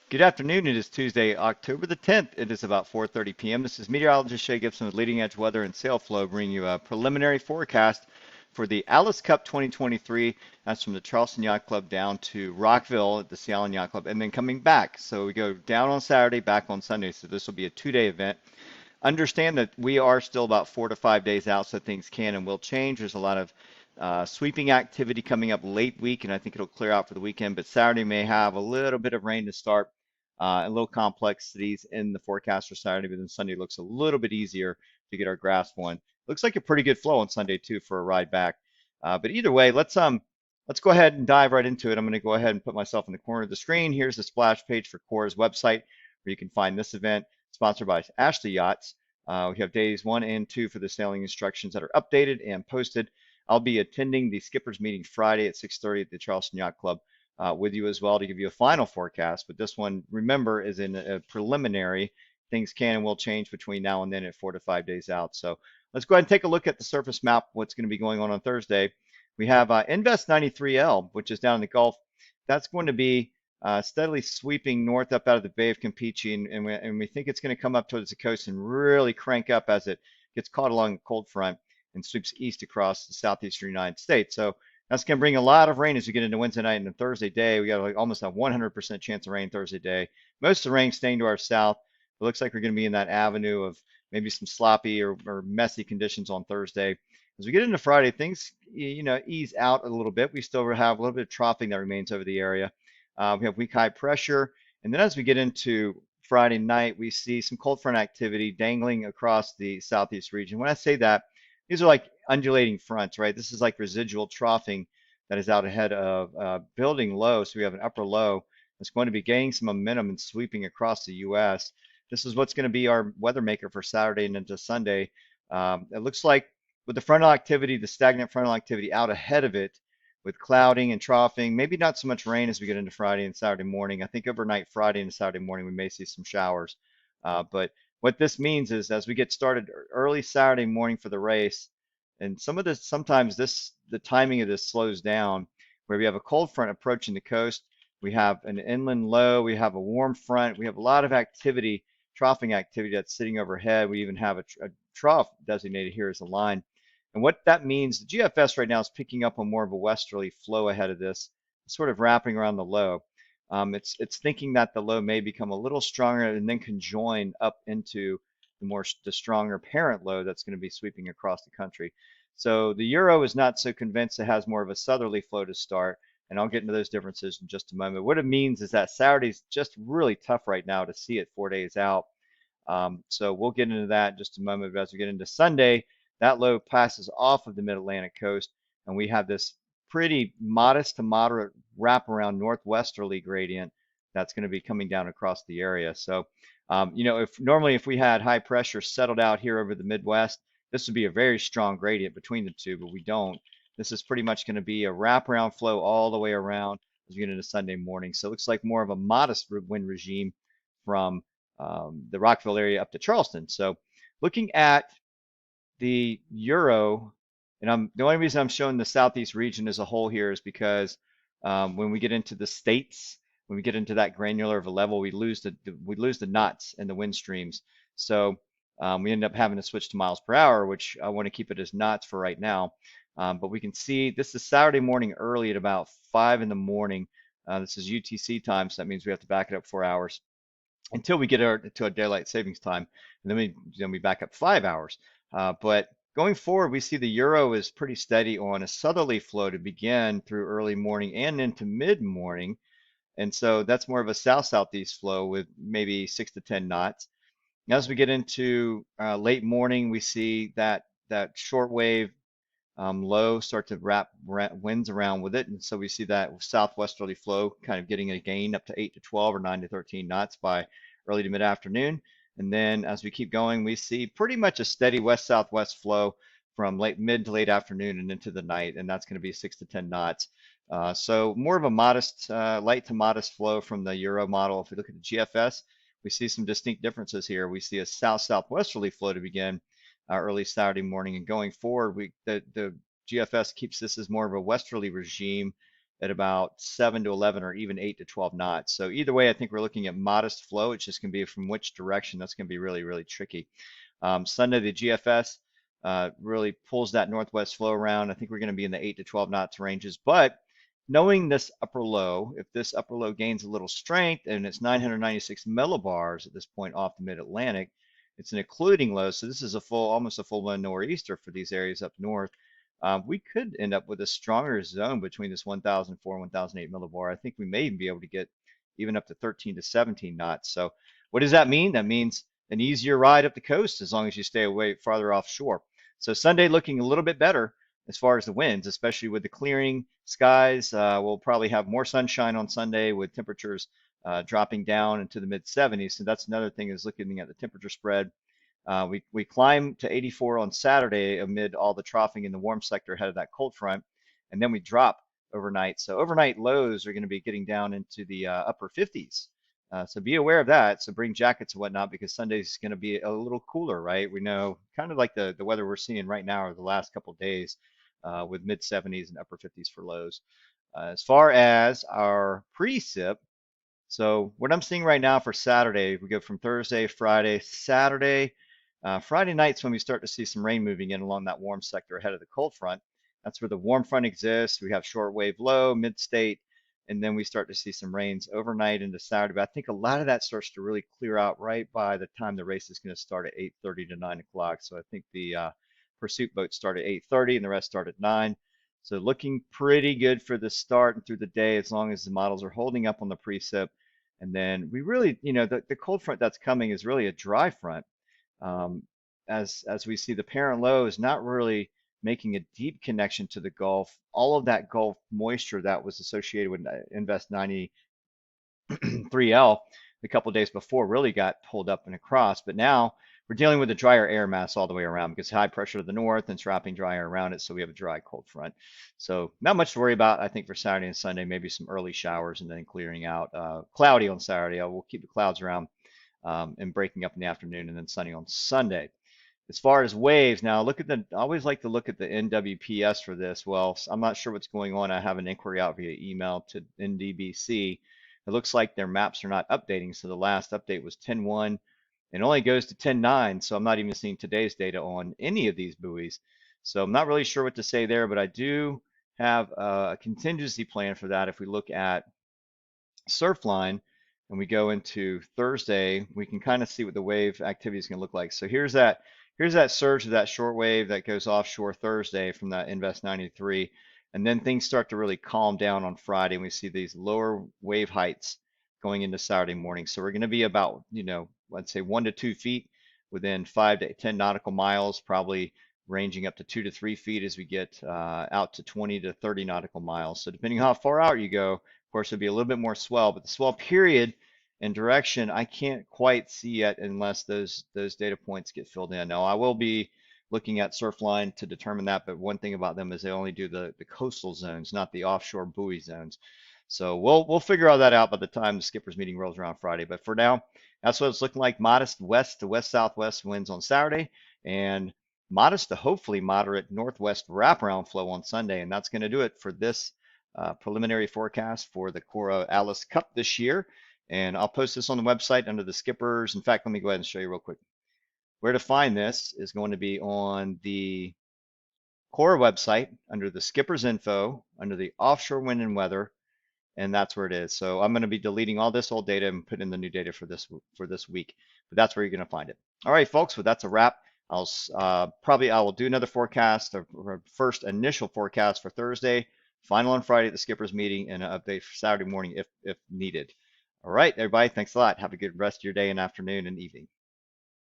Good afternoon. It is Tuesday, October the 10th. It is about 4:30 p.m. This is meteorologist Shay Gibson with Leading Edge Weather and Sail Flow, bringing you a preliminary forecast for the Alice Cup 2023. That's from the Charleston Yacht Club down to Rockville at the Sea Island Yacht Club, and then coming back. So we go down on Saturday, back on Sunday. So this will be a two-day event. Understand that we are still about 4 to 5 days out, so things can and will change. There's a lot of sweeping activity coming up late week, and I think it'll clear out for the weekend. But Saturday may have a little bit of rain to start, and little complexities in the forecast for Saturday, but then Sunday looks a little bit easier to get our grasp on. Looks like a pretty good flow on Sunday too for a ride back. But either way, let's go ahead and dive right into it. I'm going to go ahead and put myself in the corner of the screen. Here's the splash page for CORA's website, where you can find this event sponsored by Ashley Yachts. We have days 1 and 2 for the sailing instructions that are updated and posted. I'll be attending the skippers meeting Friday at 6:30 at the Charleston Yacht Club with you as well to give you a final forecast. But this one, remember, is in a preliminary. Things can and will change between now and then at 4 to 5 days out. So let's go ahead and take a look at the surface map, what's going to be going on Thursday. We have Invest 93L, which is down in the Gulf. That's going to be steadily sweeping north up out of the Bay of Campeche, and we think it's going to come up towards the coast and really crank up as it gets caught along the cold front and sweeps east across the southeastern United States. So that's going to bring a lot of rain as we get into Wednesday night and Thursday day. We got like almost a 100% chance of rain Thursday day. Most of the rain staying to our south. It looks like we're going to be in that avenue of maybe some sloppy or messy conditions on Thursday. As we get into Friday, things ease out a little bit. We still have a little bit of troughing that remains over the area. We have weak high pressure, and then as we get into Friday night, we see some cold front activity dangling across the southeast region. When I say that, these are like undulating fronts, right? This is like residual troughing that is out ahead of building low. So we have an upper low that's going to be gaining some momentum and sweeping across the U.S. This is what's going to be our weather maker for Saturday and into Sunday. It looks like with the frontal activity, the stagnant frontal activity out ahead of it, with clouding and troughing, maybe not so much rain as we get into Friday and Saturday morning. I think overnight Friday and Saturday morning we may see some showers. But what this means is as we get started early Saturday morning for the race, and sometimes the timing of this slows down, where we have a cold front approaching the coast, we have an inland low, we have a warm front, we have a lot of activity, troughing activity that's sitting overhead. We even have a trough designated here as a line. And what that means, the GFS right now is picking up on more of a westerly flow ahead of this, sort of wrapping around the low. It's thinking that the low may become a little stronger and then conjoin up into the stronger parent low that's going to be sweeping across the country. So the Euro is not so convinced it has more of a southerly flow to start, and I'll get into those differences in just a moment. What it means is that Saturday's just really tough right now to see it 4 days out. So we'll get into that in just a moment. But as we get into Sunday, that low passes off of the mid-Atlantic coast, and we have this pretty modest to moderate wraparound northwesterly gradient that's going to be coming down across the area. So, if we had high pressure settled out here over the Midwest, this would be a very strong gradient between the two, but we don't. This is pretty much going to be a wraparound flow all the way around as we get into Sunday morning. So it looks like more of a modest wind regime from the Rockville area up to Charleston. So looking at the Euro, and the only reason I'm showing the southeast region as a whole here is because when we get into the states, when we get into that granular of a level, we lose the knots and the wind streams. So we end up having to switch to miles per hour, which I want to keep it as knots for right now. But we can see this is Saturday morning early at about 5 in the morning. This is UTC time, so that means we have to back it up 4 hours until we get to our daylight savings time, and then we back up 5 hours. But going forward, we see the Euro is pretty steady on a southerly flow to begin through early morning and into mid-morning. And so that's more of a south-southeast flow with maybe 6 to 10 knots. Now, as we get into late morning, we see that shortwave low start to wrap winds around with it. And so we see that southwesterly flow kind of getting a gain up to 8 to 12 or 9 to 13 knots by early to mid-afternoon. And then as we keep going, we see pretty much a steady west-southwest flow from mid to late afternoon and into the night, and that's going to be 6 to 10 knots. So more of a modest, light to modest flow from the Euro model. If we look at the GFS, we see some distinct differences here. We see a south-southwesterly flow to begin early Saturday morning, and going forward, the GFS keeps this as more of a westerly regime at about 7 to 11 or even 8 to 12 knots. So either way, I think we're looking at modest flow. It's just going to be from which direction. That's going to be really, really tricky. Sunday, the GFS really pulls that northwest flow around. I think we're going to be in the 8 to 12 knots ranges. But knowing this upper low, if this upper low gains a little strength and it's 996 millibars at this point off the mid-Atlantic, it's an occluding low. So this is a full, almost a full blown nor'easter for these areas up north. We could end up with a stronger zone between this 1004 and 1008 millibar. I think we may even be able to get even up to 13 to 17 knots. So what does that mean? That means an easier ride up the coast as long as you stay away farther offshore. So Sunday looking a little bit better as far as the winds, especially with the clearing skies. We'll probably have more sunshine on Sunday with temperatures dropping down into the mid 70s. So that's another thing is looking at the temperature spread. We climb to 84 on Saturday amid all the troughing in the warm sector ahead of that cold front, and then we drop overnight. So overnight lows are going to be getting down into the upper 50s. So be aware of that. So bring jackets and whatnot because Sunday's going to be a little cooler, right? We know kind of like the weather we're seeing right now or the last couple of days with mid 70s and upper 50s for lows. As far as our precip, so what I'm seeing right now for Saturday, we go from Thursday, Friday, Saturday. Friday night's when we start to see some rain moving in along that warm sector ahead of the cold front. That's where the warm front exists. We have shortwave low, mid-state, and then we start to see some rains overnight into Saturday. But I think a lot of that starts to really clear out right by the time the race is going to start at 8:30 to 9 o'clock. So I think the pursuit boats start at 8:30 and the rest start at 9. So looking pretty good for the start and through the day as long as the models are holding up on the precip. And then we really, the cold front that's coming is really a dry front. Um, as we see, the parent low is not really making a deep connection to the Gulf. All of that Gulf moisture that was associated with Invest 93L a couple of days before really got pulled up and across. But now we're dealing with a drier air mass all the way around because high pressure to the north and it's wrapping dry air around it. So we have a dry cold front. So not much to worry about, I think, for Saturday and Sunday, maybe some early showers and then clearing out. Cloudy on Saturday. We'll keep the clouds around and breaking up in the afternoon and then sunny on Sunday. As far as waves, now look at I always like to look at the NWPS for this. Well, I'm not sure what's going on. I have an inquiry out via email to NDBC. It looks like their maps are not updating. So the last update was 10.1 and only goes to 10.9. So I'm not even seeing today's data on any of these buoys. So I'm not really sure what to say there, but I do have a contingency plan for that. If we look at Surfline and we go into Thursday, we can kind of see what the wave activity is going to look like. So here's that surge of that short wave that goes offshore Thursday from that Invest 93. And then things start to really calm down on Friday. And we see these lower wave heights going into Saturday morning. So we're going to be about, let's say 1 to 2 feet within 5 to 10 nautical miles, probably ranging up to 2 to 3 feet as we get out to 20 to 30 nautical miles. So depending on how far out you go, of course, it'll be a little bit more swell, but the swell period and direction I can't quite see yet unless those data points get filled in. Now I will be looking at Surfline to determine that, but one thing about them is they only do the coastal zones, not the offshore buoy zones. So we'll figure all that out by the time the skippers meeting rolls around Friday. But for now, that's what it's looking like. Modest west to west southwest winds on Saturday, and modest to hopefully moderate northwest wraparound flow on Sunday, and that's going to do it for this preliminary forecast for the CORA Alice Cup this year. And I'll post this on the website under the skippers. In fact, let me go ahead and show you real quick. Where to find this is going to be on the CORA website under the skippers info, under the offshore wind and weather, and that's where it is. So I'm going to be deleting all this old data and put in the new data for this week. But that's where you're going to find it. All right, folks. Well, that's a wrap. I will do another forecast, or first initial forecast for Thursday, final on Friday at the skippers meeting, and an update for Saturday morning if needed. All right, everybody. Thanks a lot. Have a good rest of your day and afternoon and evening.